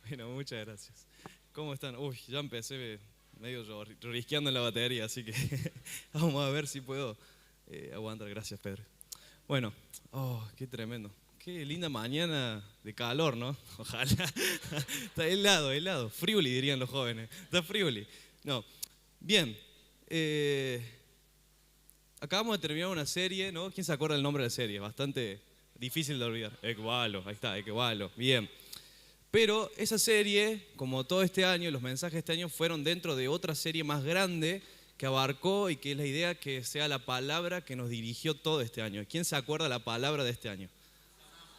Bueno, muchas gracias. ¿Cómo están? Uy, ya empecé medio risqueando en la batería, así que vamos a ver si puedo aguantar. Gracias, Pedro. Bueno, oh, qué tremendo. Qué linda mañana de calor, ¿no? Ojalá. Está helado, helado. Friuli, dirían los jóvenes. Está friuli. No. Bien. eh, Acabamos de terminar una serie, ¿no? ¿Quién se acuerda del nombre de la serie? Bastante difícil de olvidar. Equivalo, ahí está, Equivalo. Bien. Pero esa serie, como todo este año, los mensajes de este año fueron dentro de otra serie más grande que abarcó y que es la idea que sea la palabra que nos dirigió todo este año. ¿Quién se acuerda la palabra de este año?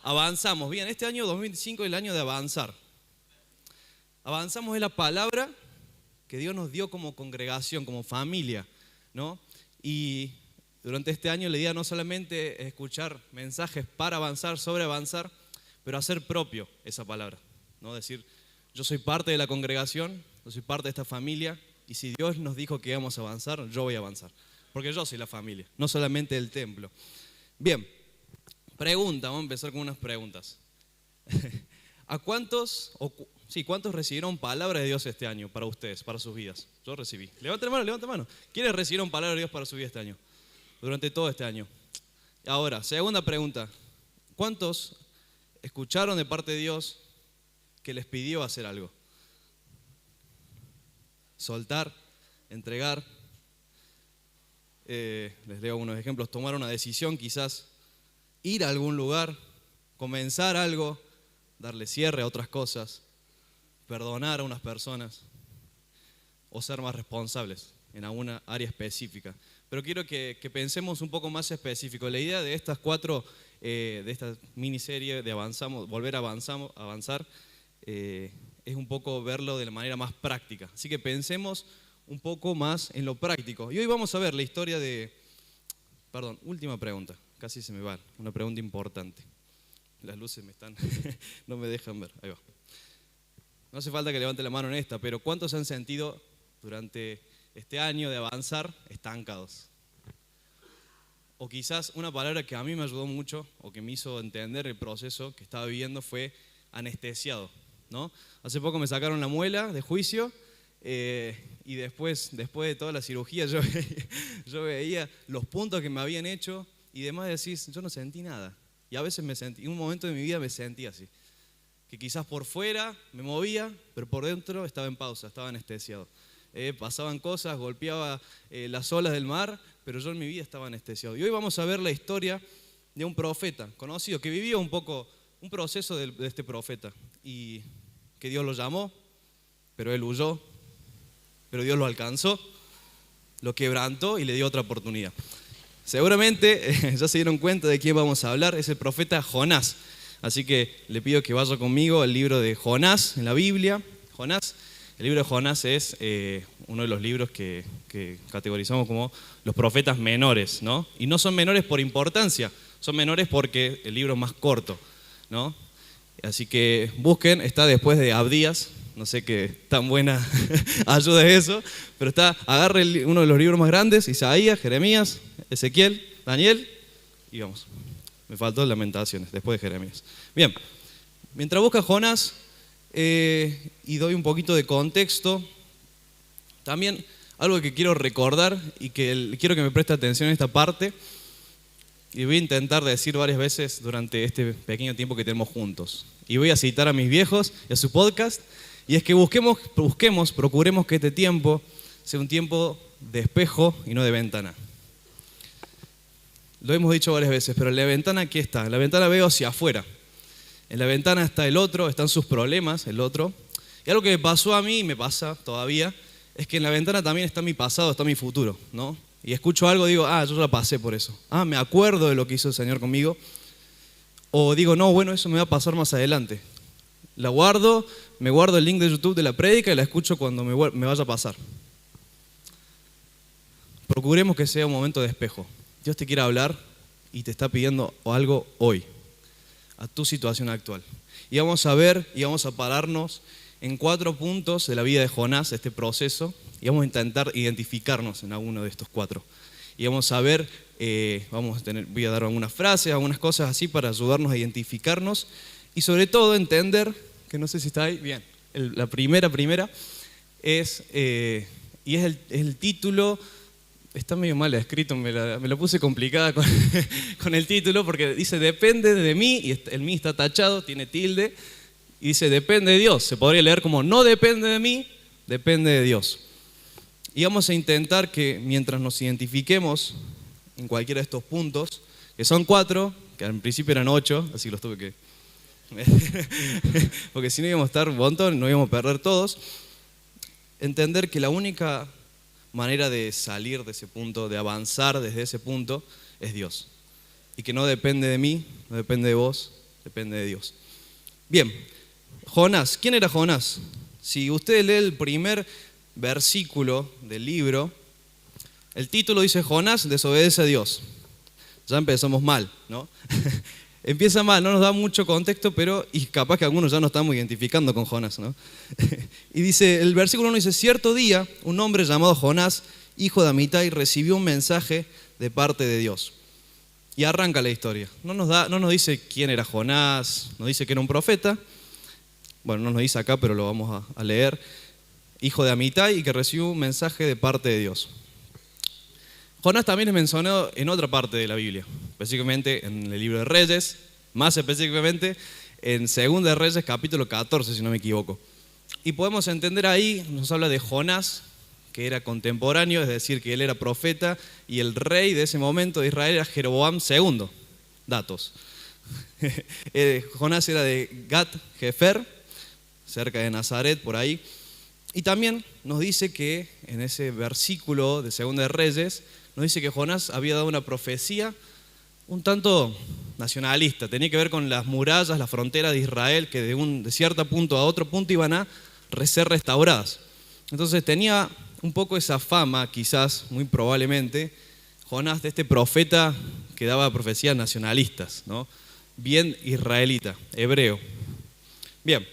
Avanzamos. Bien, este año 2025 es el año de avanzar. Avanzamos es la palabra que Dios nos dio como congregación, como familia, ¿no? Y durante este año la idea no solamente es escuchar mensajes para avanzar, sobre avanzar, pero hacer propio esa palabra, ¿no? Decir, yo soy parte de la congregación, yo soy parte de esta familia, y si Dios nos dijo que íbamos a avanzar, yo voy a avanzar, porque yo soy la familia, no solamente el templo. Bien, pregunta, vamos a empezar con unas preguntas. ¿A cuántos, sí, cuántos recibieron palabra de Dios este año para ustedes, para sus vidas? Yo recibí. Levanten mano, levanten mano. ¿Quiénes recibieron palabra de Dios para su vida este año? Durante todo este año. Ahora, segunda pregunta. ¿Cuántos escucharon de parte de Dios que les pidió hacer algo? Soltar, entregar. Les leo algunos ejemplos. Tomar una decisión quizás, ir a algún lugar, comenzar algo, darle cierre a otras cosas, perdonar a unas personas o ser más responsables en alguna área específica. Pero quiero que pensemos un poco más específico. La idea de estas de esta miniserie de avanzamos, volver a avanzar, es un poco verlo de la manera más práctica. Así que pensemos un poco más en lo práctico. Y hoy vamos a ver la historia perdón, última pregunta, casi se me va, una pregunta importante. Las luces no me dejan ver, ahí va. No hace falta que levante la mano en esta, pero ¿cuántos se han sentido durante este año de avanzar estancados? O quizás una palabra que a mí me ayudó mucho o que me hizo entender el proceso que estaba viviendo fue anestesiado, ¿no? Hace poco me sacaron la muela de juicio y después de toda la cirugía yo veía los puntos que me habían hecho y demás decís, yo no sentí nada. Y a veces en un momento de mi vida me sentí así. Que quizás por fuera me movía, pero por dentro estaba en pausa, estaba anestesiado. Pasaban cosas, golpeaba las olas del mar, pero yo en mi vida estaba anestesiado. Y hoy vamos a ver la historia de un profeta conocido que vivió un poco un proceso de este profeta y que Dios lo llamó, pero él huyó, pero Dios lo alcanzó, lo quebrantó y le dio otra oportunidad. Seguramente ya se dieron cuenta de quién vamos a hablar, es el profeta Jonás. Así que le pido que vaya conmigo al libro de Jonás en la Biblia. Jonás, el libro de Jonás es uno de los libros que categorizamos como los profetas menores, ¿no? Y no son menores por importancia, son menores porque el libro es más corto, ¿no? Así que busquen, está después de Abdías, no sé qué tan buena ayuda es eso, pero agarre uno de los libros más grandes, Isaías, Jeremías, Ezequiel, Daniel, y vamos. Me faltó Lamentaciones, después de Jeremías. Bien, mientras busca Jonás y doy un poquito de contexto, también algo que quiero recordar y que quiero que me preste atención en esta parte, y voy a intentar decir varias veces durante este pequeño tiempo que tenemos juntos. Y voy a citar a mis viejos y a su podcast, y es que procuremos que este tiempo sea un tiempo de espejo y no de ventana. Lo hemos dicho varias veces, pero en la ventana, ¿qué está? En la ventana veo hacia afuera. En la ventana está el otro, están sus problemas, el otro. Y algo que me pasó a mí y me pasa todavía, es que en la ventana también está mi pasado, está mi futuro, ¿no? Y escucho algo, digo, yo ya pasé por eso. Me acuerdo de lo que hizo el Señor conmigo. O digo, no, bueno, eso me va a pasar más adelante. La guardo, me guardo el link de YouTube de la prédica y la escucho cuando me vaya a pasar. Procuremos que sea un momento de espejo. Dios te quiere hablar y te está pidiendo algo hoy, a tu situación actual. Y vamos a ver y vamos a pararnos en 4 puntos de la vida de Jonás, este proceso, y vamos a intentar identificarnos en alguno de estos 4. Y vamos a ver, voy a dar algunas frases, algunas cosas así para ayudarnos a identificarnos y sobre todo entender que no sé si está ahí, bien, la primera, es, y es el título, está medio mal escrito, me la puse complicada con, con el título, porque dice depende de mí, y el mí está tachado, tiene tilde, y dice depende de Dios. Se podría leer como no depende de mí, depende de Dios. Y vamos a intentar que mientras nos identifiquemos en cualquiera de estos puntos, que son 4, que al principio eran 8, así que los tuve que... porque si no íbamos a estar un montón, no íbamos a perder todos. Entender que la única manera de salir de ese punto, de avanzar desde ese punto, es Dios. Y que no depende de mí, no depende de vos, depende de Dios. Bien, Jonás. ¿Quién era Jonás? Si usted lee el primer versículo del libro, el título dice Jonás desobedece a Dios. Ya empezamos mal, ¿no? Empieza mal, no nos da mucho contexto, pero y capaz que algunos ya nos estamos identificando con Jonás, ¿no? Y dice, el versículo 1 dice, cierto día un hombre llamado Jonás, hijo de Amitai, recibió un mensaje de parte de Dios. Y arranca la historia. No nos dice quién era Jonás, nos dice que era un profeta. Bueno, no nos dice acá, pero lo vamos a leer. Hijo de Amitai y que recibió un mensaje de parte de Dios. Jonás también es mencionado en otra parte de la Biblia, específicamente en el libro de Reyes, más específicamente en 2 de Reyes capítulo 14, si no me equivoco. Y podemos entender ahí, nos habla de Jonás, que era contemporáneo, es decir, que él era profeta, y el rey de ese momento de Israel era Jeroboam II. Datos. Jonás era de Gat-Hefer, cerca de Nazaret, por ahí. Y también nos dice que en ese versículo de 2 de Reyes, nos dice que Jonás había dado una profecía un tanto nacionalista. Tenía que ver con las murallas, las fronteras de Israel, que de cierto punto a otro punto iban a ser restauradas. Entonces tenía un poco esa fama, quizás, muy probablemente, Jonás, de este profeta que daba profecías nacionalistas, ¿no? Bien israelita, hebreo. Bien,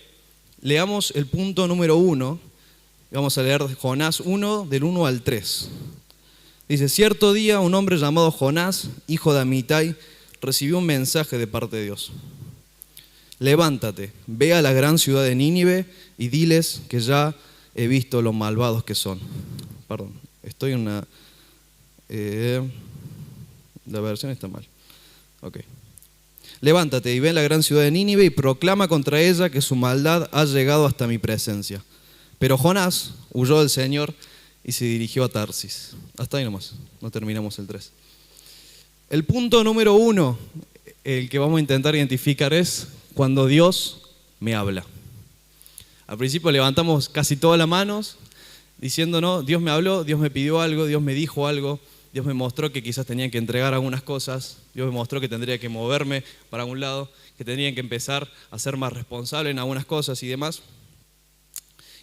leamos el punto número 1. Vamos a leer Jonás 1, del 1 al 3. Dice, cierto día un hombre llamado Jonás, hijo de Amitai, recibió un mensaje de parte de Dios. Levántate, ve a la gran ciudad de Nínive y diles que ya he visto lo malvados que son. Perdón, estoy en una... la versión está mal. Ok. Levántate y ve a la gran ciudad de Nínive y proclama contra ella que su maldad ha llegado hasta mi presencia. Pero Jonás huyó del Señor y se dirigió a Tarsis. Hasta ahí nomás, no terminamos el 3. El punto número 1, el que vamos a intentar identificar es cuando Dios me habla. Al principio levantamos casi todas las manos diciendo, no, Dios me habló, Dios me pidió algo, Dios me dijo algo, Dios me mostró que quizás tenía que entregar algunas cosas, Dios me mostró que tendría que moverme para algún lado, que tendría que empezar a ser más responsable en algunas cosas y demás.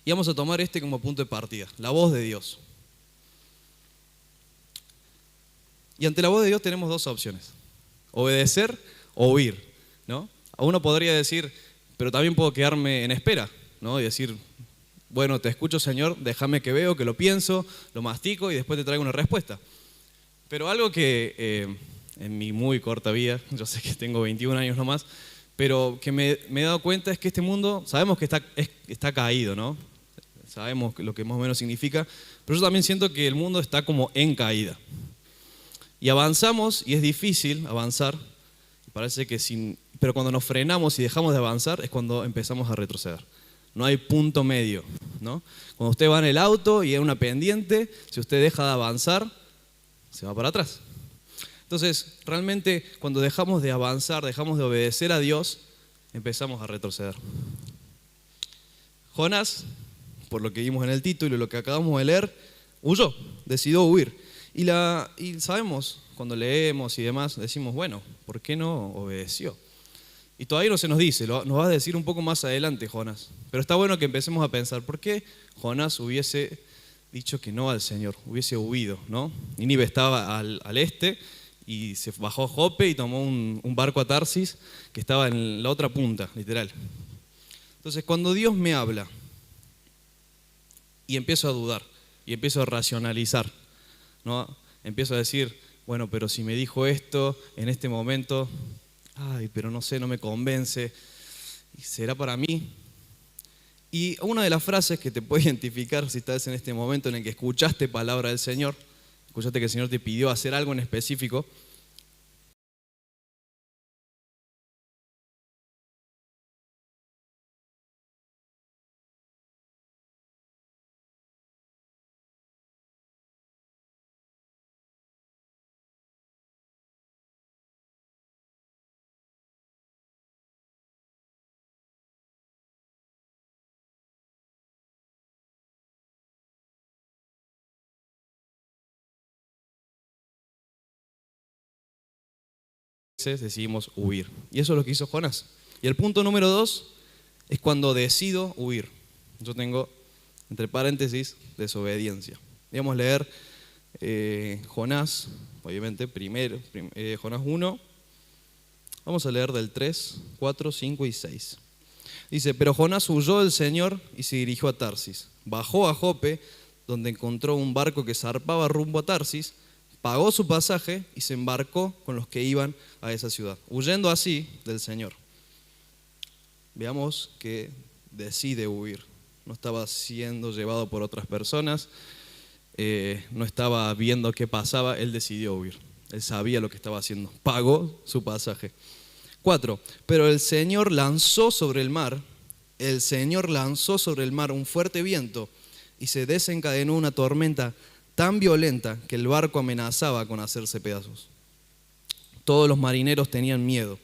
Y vamos a tomar este como punto de partida, la voz de Dios. Y ante la voz de Dios tenemos dos opciones, obedecer o huir, ¿no? A uno podría decir, pero también puedo quedarme en espera, ¿no? Y decir, bueno, te escucho, Señor, déjame que veo, que lo pienso, lo mastico y después te traigo una respuesta. Pero algo que en mi muy corta vida, yo sé que tengo 21 años nomás, pero que me he dado cuenta es que este mundo, sabemos que está caído, ¿no? Sabemos lo que más o menos significa, pero yo también siento que el mundo está como en caída. Y avanzamos, y es difícil avanzar, parece que pero cuando nos frenamos y dejamos de avanzar es cuando empezamos a retroceder. No hay punto medio, ¿no? Cuando usted va en el auto y hay una pendiente, si usted deja de avanzar, se va para atrás. Entonces, realmente cuando dejamos de avanzar, dejamos de obedecer a Dios, empezamos a retroceder. Jonás, por lo que vimos en el título y lo que acabamos de leer, huyó, decidió huir. Y sabemos, cuando leemos y demás, decimos, bueno, ¿por qué no obedeció? Y todavía no se nos dice, nos va a decir un poco más adelante Jonás. Pero está bueno que empecemos a pensar, ¿por qué Jonás hubiese dicho que no al Señor? Hubiese huido, ¿no? Nínive estaba al este y se bajó a Jope y tomó un barco a Tarsis que estaba en la otra punta, literal. Entonces, cuando Dios me habla y empiezo a dudar y empiezo a racionalizar, ¿no? Empiezo a decir, bueno, pero si me dijo esto en este momento, ay, pero no sé, no me convence, ¿será para mí? Y una de las frases que te puede identificar si estás en este momento en el que escuchaste palabra del Señor, escuchaste que el Señor te pidió hacer algo en específico, decidimos huir. Y eso es lo que hizo Jonás. Y el punto número 2 es cuando decido huir. Yo tengo, entre paréntesis, desobediencia. Vamos a leer Jonás, obviamente, primero, Jonás 1. Vamos a leer del 3, 4, 5 y 6. Dice, pero Jonás huyó del Señor y se dirigió a Tarsis. Bajó a Jope, donde encontró un barco que zarpaba rumbo a Tarsis, pagó su pasaje y se embarcó con los que iban a esa ciudad, huyendo así del Señor. Veamos que decide huir. No estaba siendo llevado por otras personas, no estaba viendo qué pasaba, él decidió huir. Él sabía lo que estaba haciendo, pagó su pasaje. 4. Pero el Señor lanzó sobre el mar un fuerte viento y se desencadenó una tormenta tan violenta que el barco amenazaba con hacerse pedazos. Todos los marineros tenían miedo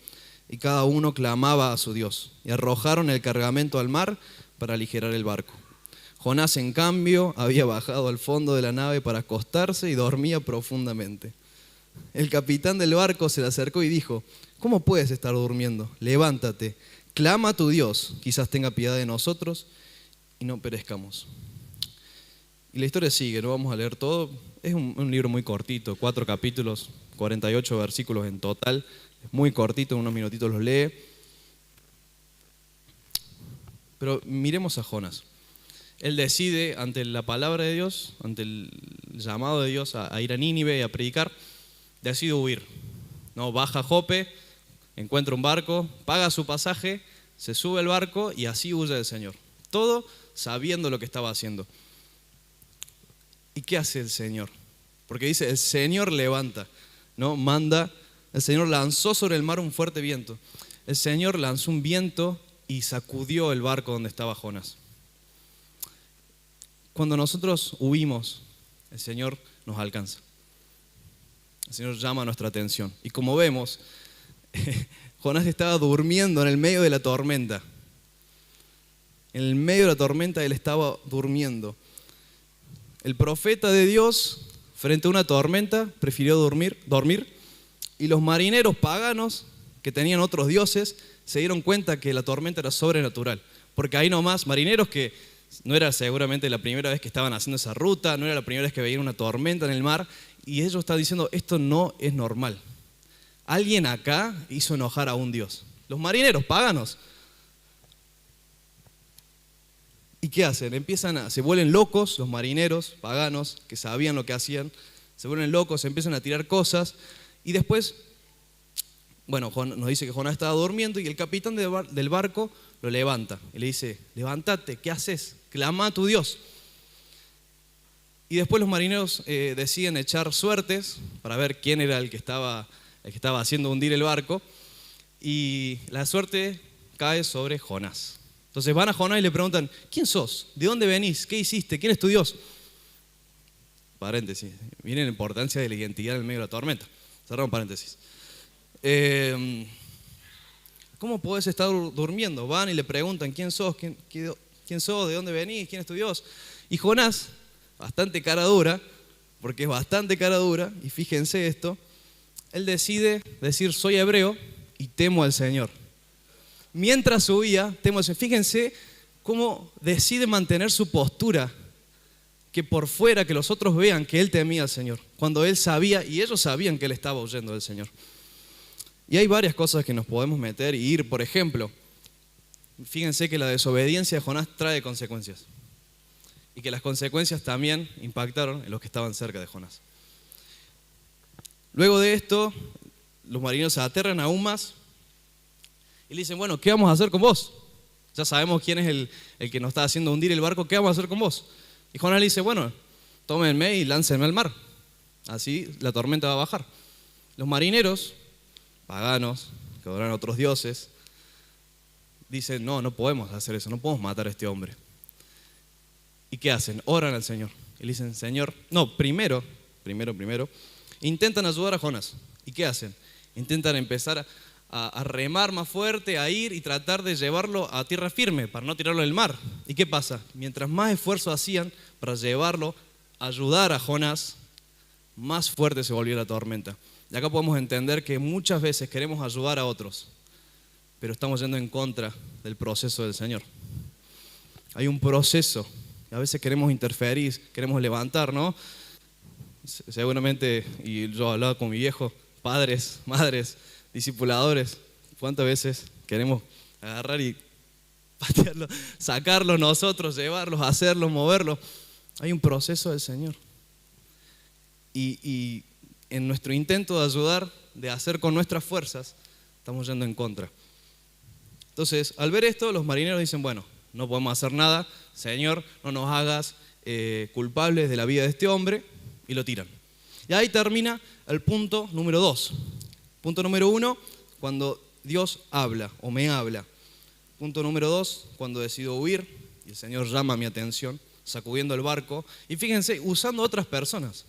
y cada uno clamaba a su Dios y arrojaron el cargamento al mar para aligerar el barco. Jonás, en cambio, había bajado al fondo de la nave para acostarse y dormía profundamente. El capitán del barco se le acercó y dijo, ¿cómo puedes estar durmiendo? Levántate, clama a tu Dios, quizás tenga piedad de nosotros y no perezcamos. Y la historia sigue, no vamos a leer todo. Es un libro muy cortito, 4 capítulos, 48 versículos en total. Es muy cortito, en unos minutitos los lee. Pero miremos a Jonás. Él decide, ante la palabra de Dios, ante el llamado de Dios a ir a Nínive y a predicar, decide huir. No, baja a Jope, encuentra un barco, paga su pasaje, se sube al barco y así huye del Señor. Todo sabiendo lo que estaba haciendo. ¿Y qué hace el Señor? Porque dice, el Señor levanta, ¿no? Manda, el Señor lanzó sobre el mar un fuerte viento. El Señor lanzó un viento y sacudió el barco donde estaba Jonás. Cuando nosotros huimos, el Señor nos alcanza. El Señor llama nuestra atención. Y como vemos, Jonás estaba durmiendo en el medio de la tormenta. En el medio de la tormenta él estaba durmiendo. El profeta de Dios, frente a una tormenta, prefirió dormir, y los marineros paganos, que tenían otros dioses, se dieron cuenta que la tormenta era sobrenatural. Porque ahí nomás, marineros que no era seguramente la primera vez que estaban haciendo esa ruta, no era la primera vez que veían una tormenta en el mar, y ellos estaban diciendo, esto no es normal. Alguien acá hizo enojar a un dios. Los marineros paganos. ¿Y qué hacen? Se vuelven locos los marineros paganos que sabían lo que hacían, se vuelven locos, se empiezan a tirar cosas y después, bueno, nos dice que Jonás estaba durmiendo y el capitán del barco lo levanta y le dice, levántate, ¿qué haces? Clama a tu Dios. Y después los marineros deciden echar suertes para ver quién era el que estaba haciendo hundir el barco y la suerte cae sobre Jonás. Entonces van a Jonás y le preguntan, ¿quién sos? ¿De dónde venís? ¿Qué hiciste? ¿Quién es tu Dios? Paréntesis, miren la importancia de la identidad en el medio de la tormenta. Cerramos paréntesis. ¿Cómo podés estar durmiendo? Van y le preguntan, ¿quién sos? ¿Quién sos? ¿De dónde venís? ¿Quién es tu Dios? Y Jonás, bastante cara dura, porque es bastante cara dura, y fíjense esto, él decide decir, soy hebreo y temo al Señor. Mientras huía, fíjense cómo decide mantener su postura, que por fuera, que los otros vean que él temía al Señor, cuando él sabía, y ellos sabían que él estaba huyendo del Señor. Y hay varias cosas que nos podemos meter y ir, por ejemplo, fíjense que la desobediencia de Jonás trae consecuencias, y que las consecuencias también impactaron en los que estaban cerca de Jonás. Luego de esto, los marineros se aterran aún más, y le dicen, bueno, ¿qué vamos a hacer con vos? Ya sabemos quién es el que nos está haciendo hundir el barco, ¿qué vamos a hacer con vos? Y Jonás le dice, bueno, tómenme y láncenme al mar. Así la tormenta va a bajar. Los marineros, paganos, que adoran a otros dioses, dicen, no podemos hacer eso, no podemos matar a este hombre. ¿Y qué hacen? Oran al Señor. Y le dicen, Señor, primero, intentan ayudar a Jonás. ¿Y qué hacen? Intentan empezar a remar más fuerte, a ir y tratar de llevarlo a tierra firme para no tirarlo del mar. ¿Y qué pasa? Mientras más esfuerzo hacían para llevarlo, ayudar a Jonás, más fuerte se volvió la tormenta. Y acá podemos entender que muchas veces queremos ayudar a otros, pero estamos yendo en contra del proceso del Señor. Hay un proceso, y a veces queremos interferir, queremos levantar, ¿no? Seguramente, y yo hablaba con mi viejo, padres, madres, discipuladores, ¿cuántas veces queremos agarrar y patearlo, sacarlos nosotros, llevarlos, hacerlos, moverlos? Hay un proceso del Señor. Y en nuestro intento de ayudar, de hacer con nuestras fuerzas, estamos yendo en contra. Entonces, al ver esto, los marineros dicen, bueno, no podemos hacer nada, Señor, no nos hagas culpables de la vida de este hombre, y lo tiran. Y ahí termina el punto número 2. Punto número 1, cuando Dios habla o me habla. Punto número 2, cuando decido huir y el Señor llama mi atención, sacudiendo el barco. Y fíjense, usando otras personas.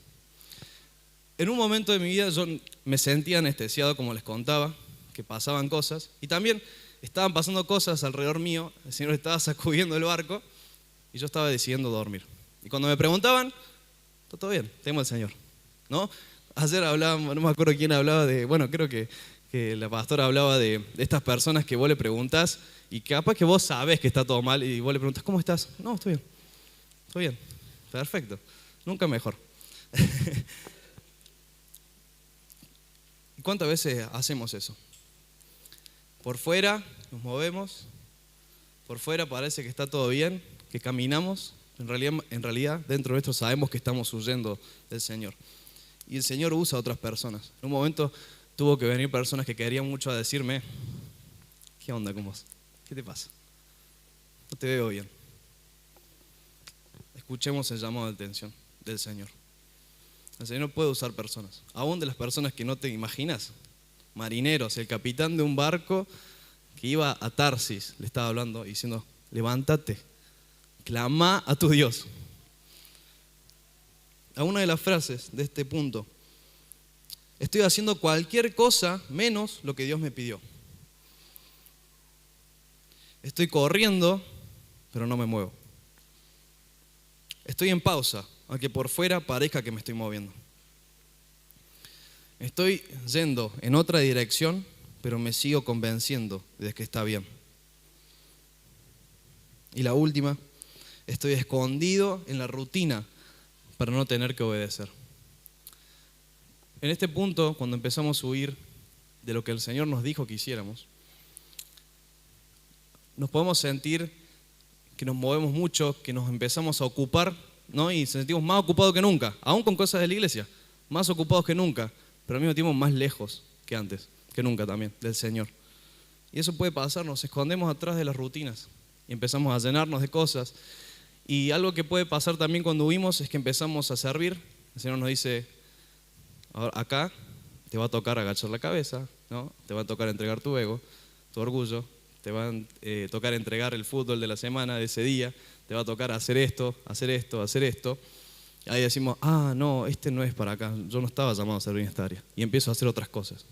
En un momento de mi vida yo me sentía anestesiado, como les contaba, que pasaban cosas. Y también estaban pasando cosas alrededor mío. El Señor estaba sacudiendo el barco y yo estaba decidiendo dormir. Y cuando me preguntaban, está todo bien, temo al Señor, ¿no? Ayer hablábamos, no me acuerdo quién hablaba de, bueno, creo que la pastora hablaba de estas personas que vos le preguntás y capaz que vos sabés que está todo mal y vos le preguntás, ¿cómo estás? No, estoy bien, perfecto, nunca mejor. ¿Cuántas veces hacemos eso? Por fuera nos movemos, por fuera parece que está todo bien, que caminamos, en realidad dentro de nuestro sabemos que estamos huyendo del Señor. Y el Señor usa a otras personas. En un momento tuvo que venir personas que querían mucho a decirme, ¿qué onda con vos? ¿Qué te pasa? No te veo bien. Escuchemos el llamado de atención del Señor. El Señor puede usar personas, aún de las personas que no te imaginas. Marineros, el capitán de un barco que iba a Tarsis, le estaba hablando y diciendo, levántate, clama a tu Dios. A una de las frases de este punto, estoy haciendo cualquier cosa menos lo que Dios me pidió. Estoy corriendo, pero no me muevo. Estoy en pausa, aunque por fuera parezca que me estoy moviendo. Estoy yendo en otra dirección, pero me sigo convenciendo de que está bien. Y la última, estoy escondido en la rutina para no tener que obedecer. En este punto, cuando empezamos a huir de lo que el Señor nos dijo que hiciéramos, nos podemos sentir que nos movemos mucho, que nos empezamos a ocupar, ¿no? Y nos sentimos más ocupados que nunca, aún con cosas de la iglesia, más ocupados que nunca, pero al mismo tiempo más lejos que antes, que nunca también, del Señor. Y eso puede pasar, nos escondemos atrás de las rutinas y empezamos a llenarnos de cosas. Y algo que puede pasar también cuando huimos es que empezamos a servir. El Señor nos dice, acá te va a tocar agachar la cabeza, ¿no? Te va a tocar entregar tu ego, tu orgullo, te va a tocar entregar el fútbol de la semana, de ese día, te va a tocar hacer esto, hacer esto, hacer esto. Y ahí decimos, no, este no es para acá, yo no estaba llamado a servir en esta área. Y empiezo a hacer otras cosas.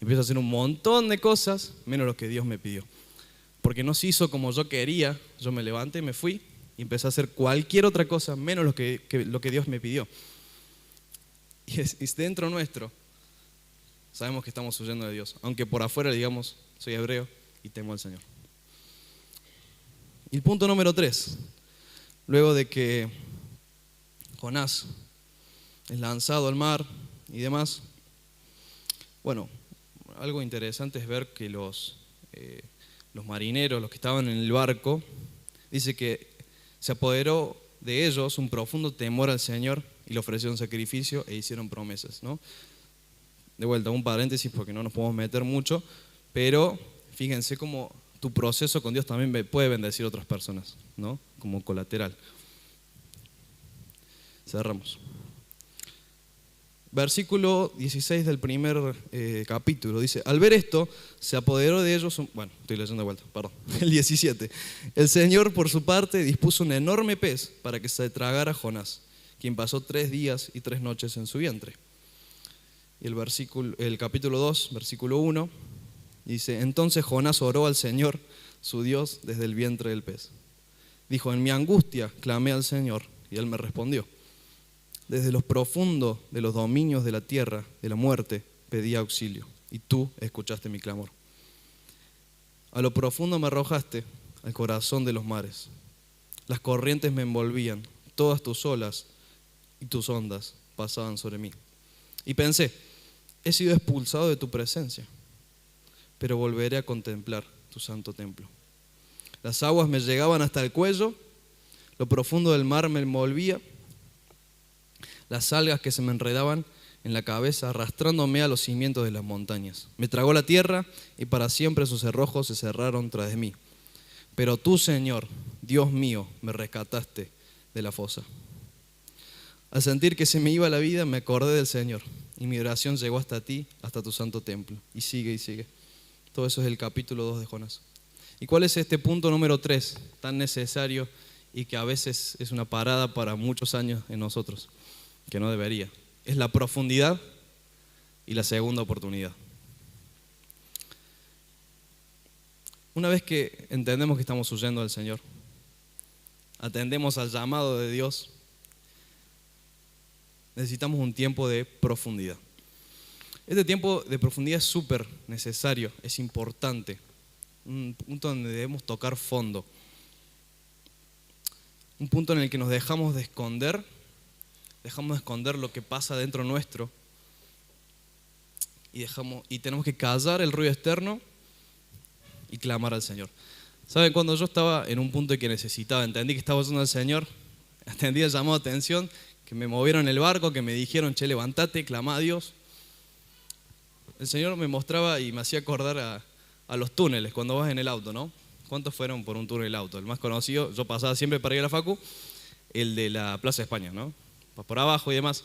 Empiezo a hacer un montón de cosas, menos lo que Dios me pidió. Porque no se hizo como yo quería, yo me levanté, me fui y empecé a hacer cualquier otra cosa, menos lo que Dios me pidió. Y dentro nuestro, sabemos que estamos huyendo de Dios. Aunque por afuera digamos, soy hebreo y temo al Señor. Y el punto número 3, luego de que Jonás es lanzado al mar y demás, bueno, algo interesante es ver que los marineros, los que estaban en el barco, dice que se apoderó de ellos un profundo temor al Señor y le ofrecieron sacrificio e hicieron promesas, ¿no? De vuelta, un paréntesis porque no nos podemos meter mucho, pero fíjense cómo tu proceso con Dios también puede bendecir a otras personas, ¿no? Como colateral. Cerramos. Versículo 16 del primer capítulo dice: al ver esto, se apoderó de ellos, bueno, estoy leyendo de vuelta, perdón, el 17. El Señor, por su parte, dispuso un enorme pez para que se tragara a Jonás, quien pasó 3 días y 3 noches en su vientre. Y el capítulo 2, versículo 1, dice: entonces Jonás oró al Señor, su Dios, desde el vientre del pez. Dijo: en mi angustia clamé al Señor, y Él me respondió. Desde los profundos de los dominios de la tierra, de la muerte, pedí auxilio, y tú escuchaste mi clamor. A lo profundo me arrojaste, al corazón de los mares. Las corrientes me envolvían, todas tus olas y tus ondas pasaban sobre mí. Y pensé: he sido expulsado de tu presencia, pero volveré a contemplar tu santo templo. Las aguas me llegaban hasta el cuello, lo profundo del mar me envolvía, las algas que se me enredaban en la cabeza, arrastrándome a los cimientos de las montañas. Me tragó la tierra y para siempre sus cerrojos se cerraron tras de mí. Pero tú, Señor, Dios mío, me rescataste de la fosa. Al sentir que se me iba la vida, me acordé del Señor y mi oración llegó hasta ti, hasta tu santo templo. Y sigue y sigue. Todo eso es el capítulo 2 de Jonás. ¿Y cuál es este punto número 3 tan necesario y que a veces es una parada para muchos años en nosotros? Que no debería. Es la profundidad y la segunda oportunidad. Una vez que entendemos que estamos huyendo del Señor, atendemos al llamado de Dios, necesitamos un tiempo de profundidad. Este tiempo de profundidad es súper necesario, es importante. Un punto donde debemos tocar fondo. Un punto en el que nos dejamos de esconder lo que pasa dentro nuestro y tenemos que callar el ruido externo y clamar al Señor. ¿Saben? Cuando yo estaba en un punto en que necesitaba, entendí que estaba usando al Señor, atendí el llamado de atención, que me movieron el barco, que me dijeron: che, levántate, clama a Dios. El Señor me mostraba y me hacía acordar a los túneles cuando vas en el auto, ¿no? ¿Cuántos fueron por un túnel del auto? El más conocido, yo pasaba siempre para ir a la facu, el de la Plaza de España, ¿no? Por abajo y demás.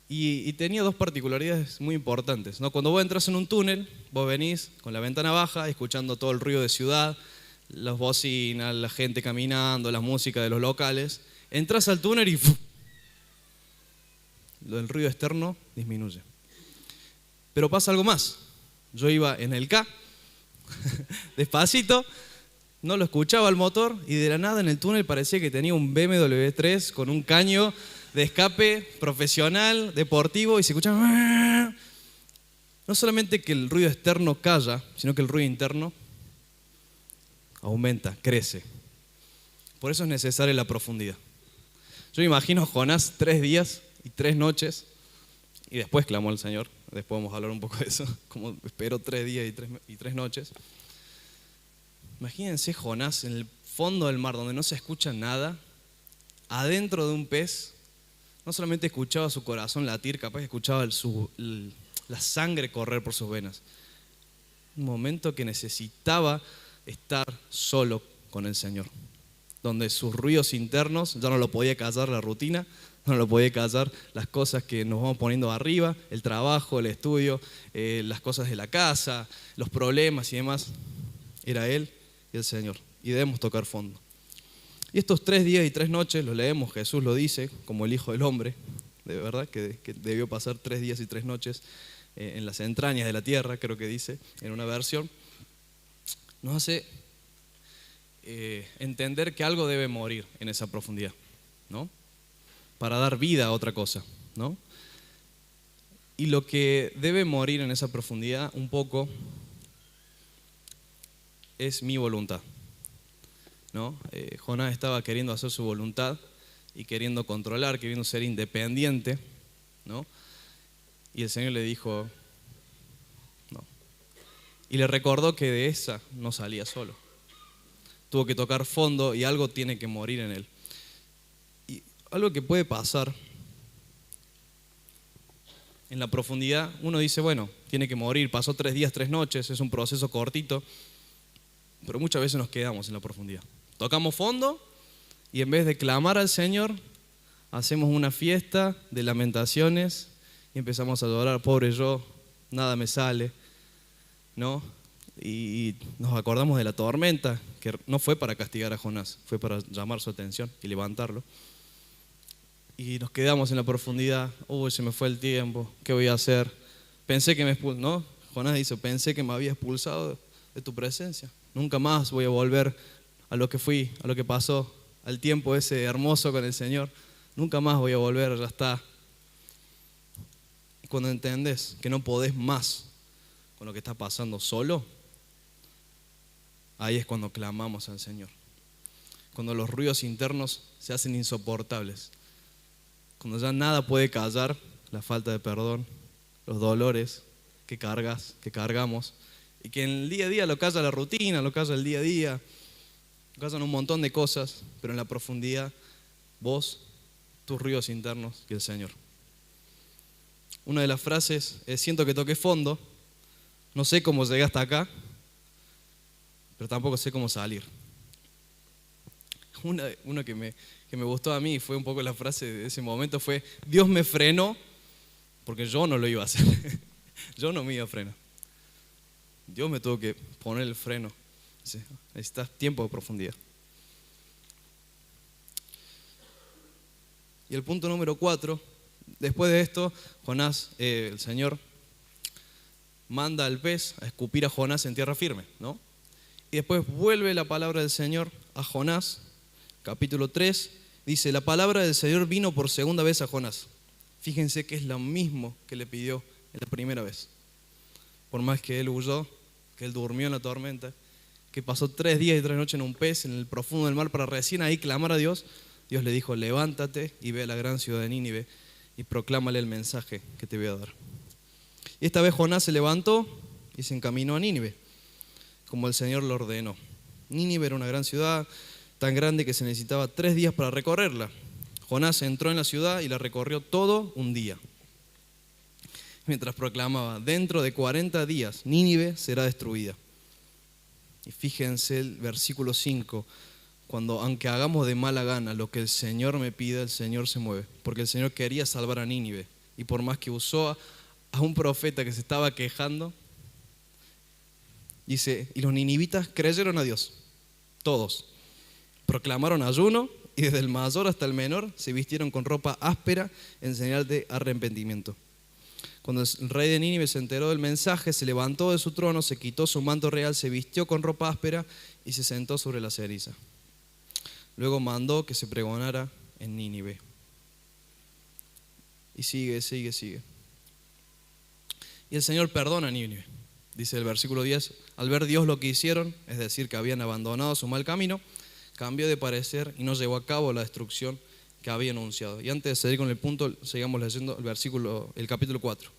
Y tenía 2 particularidades muy importantes, ¿no? Cuando vos entras en un túnel, vos venís con la ventana baja, escuchando todo el ruido de ciudad, las bocinas, la gente caminando, la música de los locales. Entras al túnel y ¡fuf! El ruido externo disminuye. Pero pasa algo más. Yo iba en el K, despacito, no lo escuchaba el motor y de la nada en el túnel parecía que tenía un BMW 3 con un caño de escape profesional, deportivo, y se escuchaba. No solamente que el ruido externo calla, sino que el ruido interno aumenta, crece. Por eso es necesaria la profundidad. Yo me imagino a Jonás 3 días y 3 noches y después clamó al Señor. Después vamos a hablar un poco de eso, como esperó 3 días y 3 noches. Imagínense Jonás en el fondo del mar donde no se escucha nada, adentro de un pez. No solamente escuchaba su corazón latir, capaz escuchaba la sangre correr por sus venas. Un momento que necesitaba estar solo con el Señor, donde sus ruidos internos ya no lo podía callar la rutina, no lo podía callar las cosas que nos vamos poniendo arriba, el trabajo, el estudio, las cosas de la casa, los problemas y demás. Era Él y el Señor, y debemos tocar fondo. Y estos 3 días y 3 noches, lo leemos, Jesús lo dice, como el Hijo del Hombre, de verdad, que debió pasar 3 días y 3 noches en las entrañas de la tierra, creo que dice, en una versión, nos hace entender que algo debe morir en esa profundidad, ¿no? Para dar vida a otra cosa, ¿no? Y lo que debe morir en esa profundidad un poco es mi voluntad, ¿no? Jonás estaba queriendo hacer su voluntad y queriendo controlar, queriendo ser independiente, ¿no? Y el Señor le dijo no. Y le recordó que de esa no salía solo. Tuvo que tocar fondo y algo tiene que morir en él. Y algo que puede pasar en la profundidad, uno dice, bueno, tiene que morir, pasó 3 días, 3 noches, es un proceso cortito. pero muchas veces nos quedamos en la profundidad. Tocamos fondo y en vez de clamar al Señor, hacemos una fiesta de lamentaciones y empezamos a llorar, pobre yo, nada me sale, ¿no? Y nos acordamos de la tormenta, que no fue para castigar a Jonás, fue para llamar su atención y levantarlo. Y nos quedamos en la profundidad, uy, se me fue el tiempo, ¿qué voy a hacer? Pensé que me expulsó, ¿no? Jonás dice, pensé que me había expulsado de tu presencia. Nunca más voy a volver a lo que fui, a lo que pasó, al tiempo ese hermoso con el Señor. Nunca más voy a volver, ya está. Y cuando entendés que no podés más con lo que está pasando solo, ahí es cuando clamamos al Señor. Cuando los ruidos internos se hacen insoportables. Cuando ya nada puede callar la falta de perdón, los dolores que cargas, que cargamos. Y que en el día a día lo calla la rutina, lo calla el día a día, lo callan un montón de cosas, pero en la profundidad, vos, tus ruidos internos y el Señor. Una de las frases es, siento que toqué fondo, no sé cómo llegué hasta acá, pero tampoco sé cómo salir. Una que me gustó a mí, fue un poco la frase de ese momento, fue, Dios me frenó porque yo no lo iba a hacer. Yo no me iba a frenar. Dios me tuvo que poner el freno. Dice, necesitas tiempo de profundidad. Y el punto número 4, después de esto, Jonás, el Señor, manda al pez a escupir a Jonás en tierra firme, ¿no? Y después vuelve la palabra del Señor a Jonás, capítulo 3, dice, la palabra del Señor vino por segunda vez a Jonás. Fíjense que es lo mismo que le pidió en la primera vez. Por más que él huyó, que él durmió en la tormenta, que pasó 3 días y 3 noches en un pez en el profundo del mar para recién ahí clamar a Dios, Dios le dijo, levántate y ve a la gran ciudad de Nínive y proclámale el mensaje que te voy a dar. Y esta vez Jonás se levantó y se encaminó a Nínive, como el Señor lo ordenó. Nínive era una gran ciudad, tan grande que se necesitaba 3 días para recorrerla. Jonás entró en la ciudad y la recorrió todo un día. Mientras proclamaba, dentro de 40 días Nínive será destruida. Y fíjense el versículo 5, cuando aunque hagamos de mala gana lo que el Señor me pida, el Señor se mueve. Porque el Señor quería salvar a Nínive. Y por más que usó a un profeta que se estaba quejando, dice, y los ninivitas creyeron a Dios, todos. Proclamaron ayuno y desde el mayor hasta el menor se vistieron con ropa áspera en señal de arrepentimiento. Cuando el rey de Nínive se enteró del mensaje, se levantó de su trono, se quitó su manto real, se vistió con ropa áspera y se sentó sobre la ceniza. Luego mandó que se pregonara en Nínive. Y sigue. Y el Señor perdona a Nínive. Dice el versículo 10, al ver Dios lo que hicieron, es decir, que habían abandonado su mal camino, cambió de parecer y no llevó a cabo la destrucción que había anunciado. Y antes de seguir con el punto, sigamos leyendo el capítulo 4.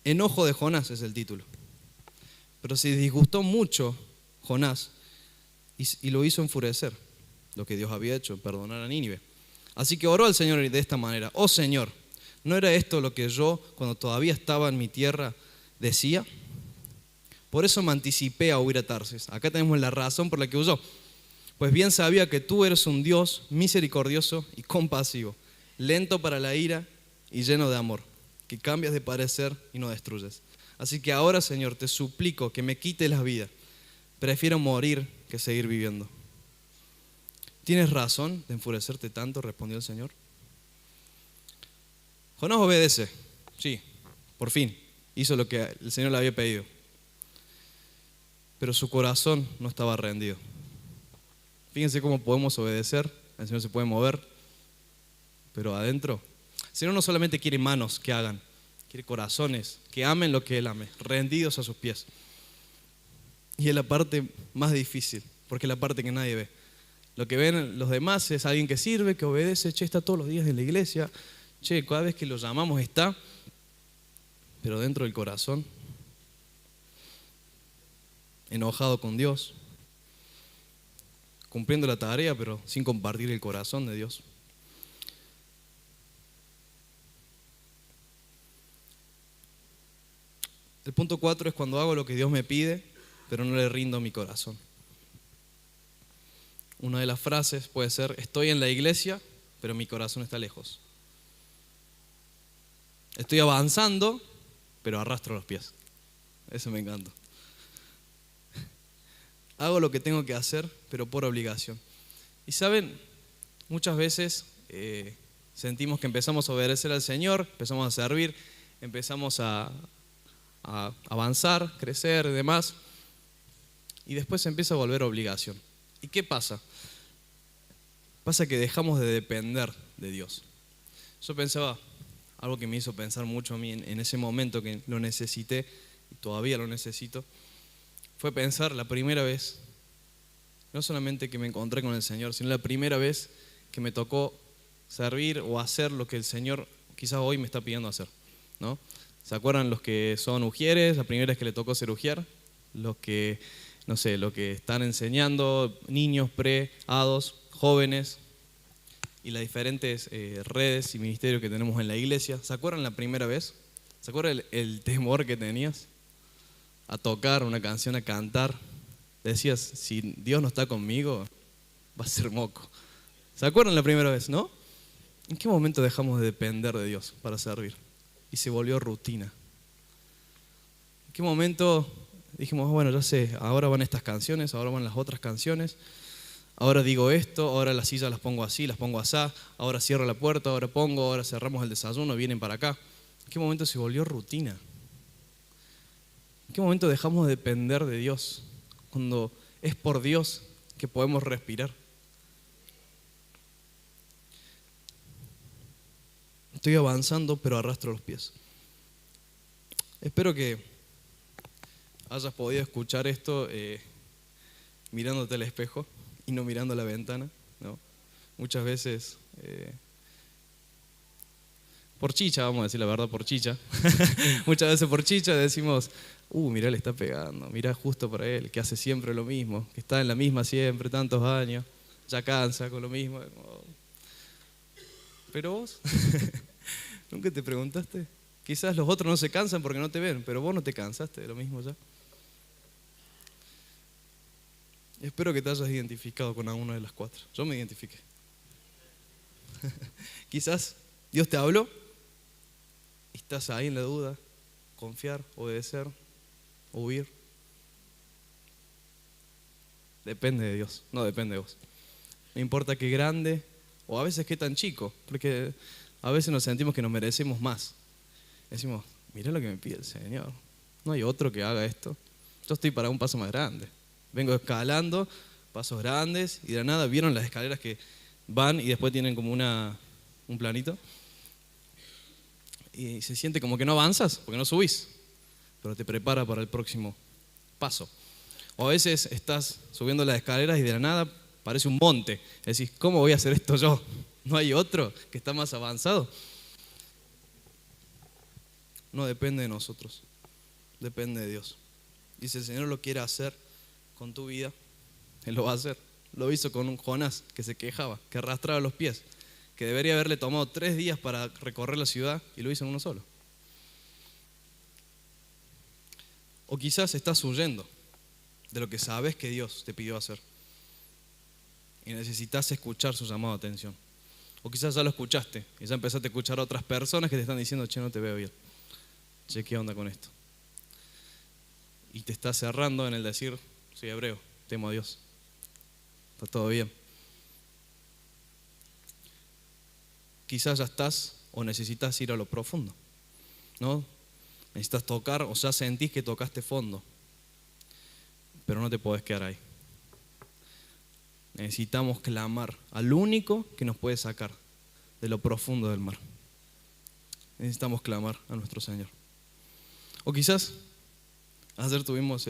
Enojo de Jonás es el título. Pero se disgustó mucho Jonás y lo hizo enfurecer, lo que Dios había hecho, perdonar a Nínive. Así que oró al Señor de esta manera, oh Señor, ¿no era esto lo que yo, cuando todavía estaba en mi tierra, decía? Por eso me anticipé a huir a Tarsis. Acá tenemos la razón por la que huyó. Pues bien sabía que tú eres un Dios misericordioso y compasivo, lento para la ira y lleno de amor, que cambias de parecer y no destruyes. Así que ahora, Señor, te suplico que me quites la vida. Prefiero morir que seguir viviendo. ¿Tienes razón de enfurecerte tanto?, respondió el Señor. Jonás obedece. Sí, por fin hizo lo que el Señor le había pedido. Pero su corazón no estaba rendido. Fíjense cómo podemos obedecer, el Señor se puede mover, pero adentro, el Señor no solamente quiere manos que hagan, quiere corazones que amen lo que Él ame, rendidos a sus pies. Y es la parte más difícil, porque es la parte que nadie ve. Lo que ven los demás es alguien que sirve, que obedece, che, está todos los días en la iglesia, che, cada vez que lo llamamos está, pero dentro del corazón, enojado con Dios, cumpliendo la tarea, pero sin compartir el corazón de Dios. El punto 4 es cuando hago lo que Dios me pide, pero no le rindo mi corazón. Una de las frases puede ser: estoy en la iglesia, pero mi corazón está lejos. Estoy avanzando, pero arrastro los pies. Eso me encanta. Hago lo que tengo que hacer, pero por obligación. Y saben, muchas veces sentimos que empezamos a obedecer al Señor, empezamos a servir, empezamos a avanzar, crecer y demás, y después se empieza a volver obligación. ¿Y qué pasa? Pasa que dejamos de depender de Dios. Yo pensaba, algo que me hizo pensar mucho a mí en ese momento que lo necesité, y todavía lo necesito, fue pensar la primera vez, no solamente que me encontré con el Señor, sino la primera vez que me tocó servir o hacer lo que el Señor quizás hoy me está pidiendo hacer, ¿no? ¿Se acuerdan los que son ujieres? La primera vez que le tocó ser ujier, los que, no sé, los que están enseñando, niños, pre-ados, jóvenes, y las diferentes redes y ministerios que tenemos en la iglesia. ¿Se acuerdan la primera vez? ¿Se acuerdan el temor que tenías a tocar una canción, a cantar? Decías, si Dios no está conmigo, va a ser moco. ¿Se acuerdan la primera vez, no? ¿En qué momento dejamos de depender de Dios para servir? Y se volvió rutina. ¿En qué momento dijimos, bueno, ya sé, ahora van estas canciones, ahora van las otras canciones, ahora digo esto, ahora las sillas las pongo así, las pongo asá, ahora cierro la puerta, ahora cerramos el desayuno, vienen para acá? ¿En qué momento se volvió rutina? ¿En qué momento dejamos de depender de Dios? Cuando es por Dios que podemos respirar. Estoy avanzando, pero arrastro los pies. Espero que hayas podido escuchar esto mirándote al espejo y no mirando a la ventana, ¿no? Muchas veces, por chicha, vamos a decir la verdad, por chicha. Muchas veces por chicha decimos, mirá, le está pegando, mirá justo para él, que hace siempre lo mismo, que está en la misma siempre, tantos años, ya cansa con lo mismo. Pero vos, ¿nunca te preguntaste? Quizás los otros no se cansan porque no te ven, pero vos no te cansaste de lo mismo ya. Espero que te hayas identificado con alguna de las cuatro. Yo me identifiqué. Quizás Dios te habló y estás ahí en la duda, confiar, obedecer, huir. Depende de Dios, no depende de vos. No importa qué grande o a veces qué tan chico, porque a veces nos sentimos que nos merecemos más. Decimos, mirá lo que me pide el Señor, no hay otro que haga esto. Yo estoy para un paso más grande. Vengo escalando pasos grandes y de la nada, ¿vieron las escaleras que van y después tienen como un planito? Y se siente como que no avanzas porque no subís, pero te prepara para el próximo paso. O a veces estás subiendo las escaleras y de la nada parece un monte. Decís, ¿cómo voy a hacer esto yo? ¿No hay otro que está más avanzado? No depende de nosotros, depende de Dios. Y si el Señor lo quiere hacer con tu vida, Él lo va a hacer. Lo hizo con un Jonás que se quejaba, que arrastraba los pies, que debería haberle tomado 3 días para recorrer la ciudad y lo hizo en uno solo. O quizás estás huyendo de lo que sabes que Dios te pidió hacer y necesitas escuchar su llamado de atención. O quizás ya lo escuchaste y ya empezaste a escuchar a otras personas que te están diciendo, che, no te veo bien, che, ¿qué onda con esto? Y te estás cerrando en el decir, soy hebreo, temo a Dios, está todo bien. Quizás ya estás o necesitas ir a lo profundo, ¿no? Necesitas tocar o ya sentís que tocaste fondo, pero no te podés quedar ahí. Necesitamos clamar al único que nos puede sacar de lo profundo del mar. Necesitamos clamar a nuestro Señor. O quizás ayer tuvimos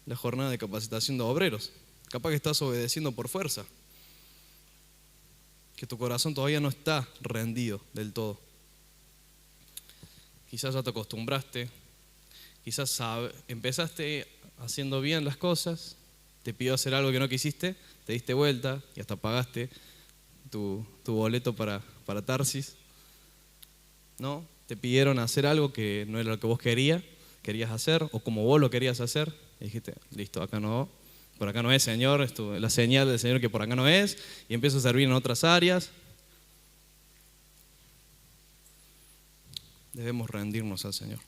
la jornada de capacitación de obreros. Capaz que estás obedeciendo por fuerza, que tu corazón todavía no está rendido del todo. Quizás ya te acostumbraste, quizás empezaste haciendo bien las cosas, te pidió hacer algo que no quisiste, te diste vuelta y hasta pagaste tu boleto para Tarsis, ¿no? Te pidieron hacer algo que no era lo que vos querías hacer o como vos lo querías hacer y dijiste, listo, acá no, por acá no es, Señor, esto, la señal del Señor que por acá no es, y empiezo a servir en otras áreas. Debemos rendirnos al Señor.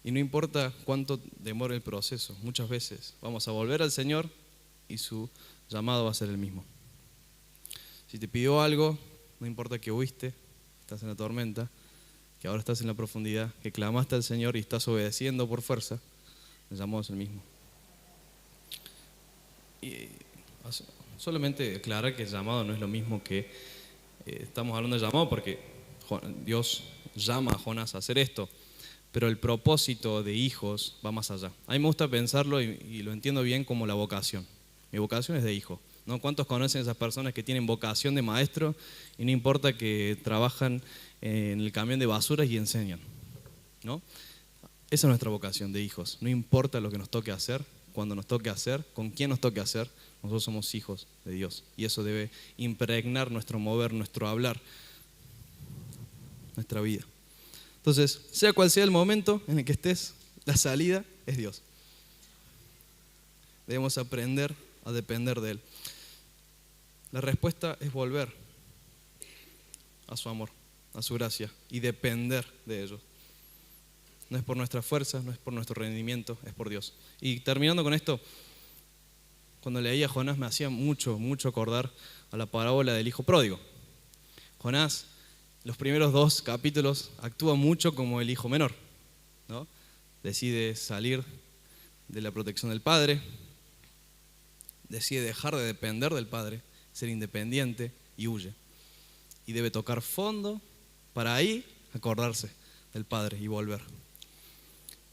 Y no importa cuánto demore el proceso, muchas veces vamos a volver al Señor y su llamado va a ser el mismo. Si te pidió algo, no importa que huiste, estás en la tormenta, que ahora estás en la profundidad, que clamaste al Señor y estás obedeciendo por fuerza, el llamado es el mismo. Y solamente aclarar que el llamado no es lo mismo que estamos hablando de llamado porque Dios llama a Jonás a hacer esto, pero el propósito de hijos va más allá. A mí me gusta pensarlo y lo entiendo bien como la vocación. Mi vocación es de hijo, ¿no? ¿Cuántos conocen a esas personas que tienen vocación de maestro y no importa que trabajan en el camión de basuras y enseñan, ¿no? Esa es nuestra vocación de hijos. No importa lo que nos toque hacer, cuando nos toque hacer, con quién nos toque hacer, nosotros somos hijos de Dios. Y eso debe impregnar nuestro mover, nuestro hablar, nuestra vida. Entonces, sea cual sea el momento en el que estés, la salida es Dios. Debemos aprender a depender de Él. La respuesta es volver a su amor, a su gracia y depender de ellos. No es por nuestras fuerzas, no es por nuestro rendimiento, es por Dios. Y terminando con esto, cuando leía a Jonás me hacía mucho acordar a la parábola del hijo pródigo. Jonás, los primeros 2 capítulos, actúa mucho como el hijo menor, ¿no? Decide salir de la protección del padre, decide dejar de depender del padre, ser independiente y huye. Y debe tocar fondo para ahí acordarse del padre y volver.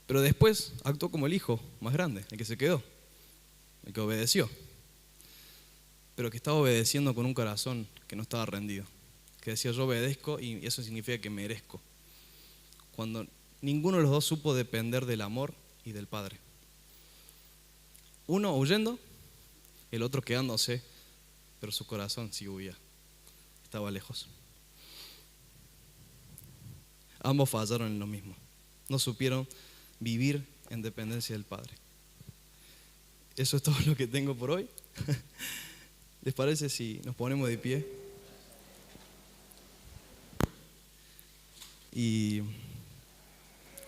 Pero después actuó como el hijo más grande, el que se quedó, el que obedeció, pero que estaba obedeciendo con un corazón que no estaba rendido, que decía yo obedezco y eso significa que merezco, cuando ninguno de los dos supo depender del amor y del Padre. Uno huyendo, el otro quedándose, pero su corazón sí huía, estaba lejos. Ambos fallaron en lo mismo, no supieron vivir en dependencia del Padre. Eso es todo lo que tengo por hoy. ¿Les parece si nos ponemos de pie? Y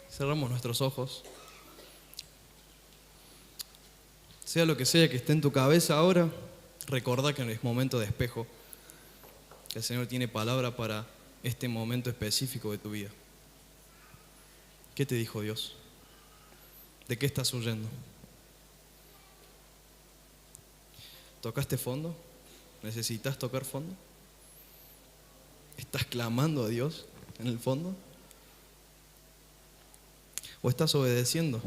cerramos nuestros ojos. Sea lo que sea que esté en tu cabeza ahora, recordá que es momento de espejo, que el Señor tiene palabra para este momento específico de tu vida. ¿Qué te dijo Dios? ¿De qué estás huyendo? ¿Tocaste fondo? ¿Necesitas tocar fondo? ¿Estás clamando a Dios en el fondo? ¿O estás obedeciendo,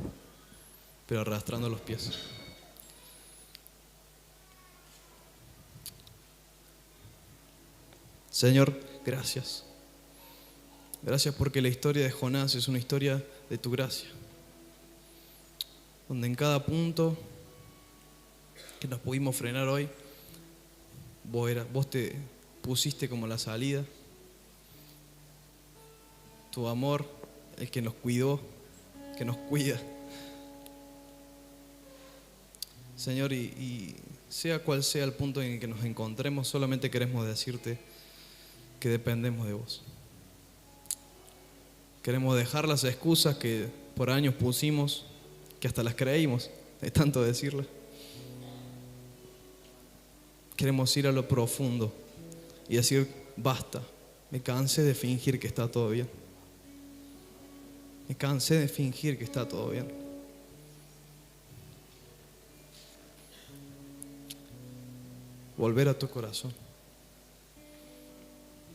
pero arrastrando los pies? Señor, gracias. Gracias porque la historia de Jonás es una historia de tu gracia, donde en cada punto que nos pudimos frenar hoy, vos te pusiste como la salida. Tu amor, el que nos cuidó, que nos cuida. Señor, y sea cual sea el punto en el que nos encontremos, solamente queremos decirte que dependemos de vos. Queremos dejar las excusas que por años pusimos, que hasta las creímos, de tanto decirlas. Queremos ir a lo profundo y decir, basta, me cansé de fingir que está todo bien. Me cansé de fingir que está todo bien. Volver a tu corazón.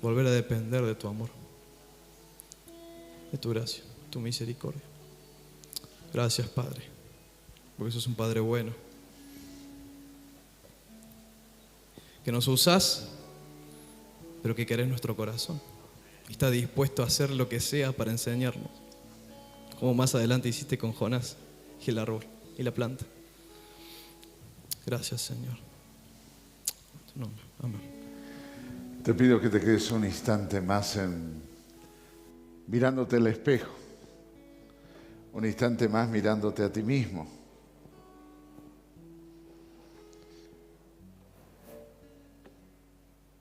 Volver a depender de tu amor, de tu gracia, tu misericordia. Gracias, Padre, porque sos un Padre bueno, que nos usás, pero que querés nuestro corazón y estás dispuesto a hacer lo que sea para enseñarnos, como más adelante hiciste con Jonás y el árbol y la planta. Gracias, Señor. En tu nombre. Amén. Te pido que te quedes un instante más mirándote al espejo. un instante más mirándote a ti mismo.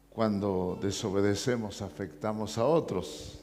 Cuando desobedecemos, afectamos a otros.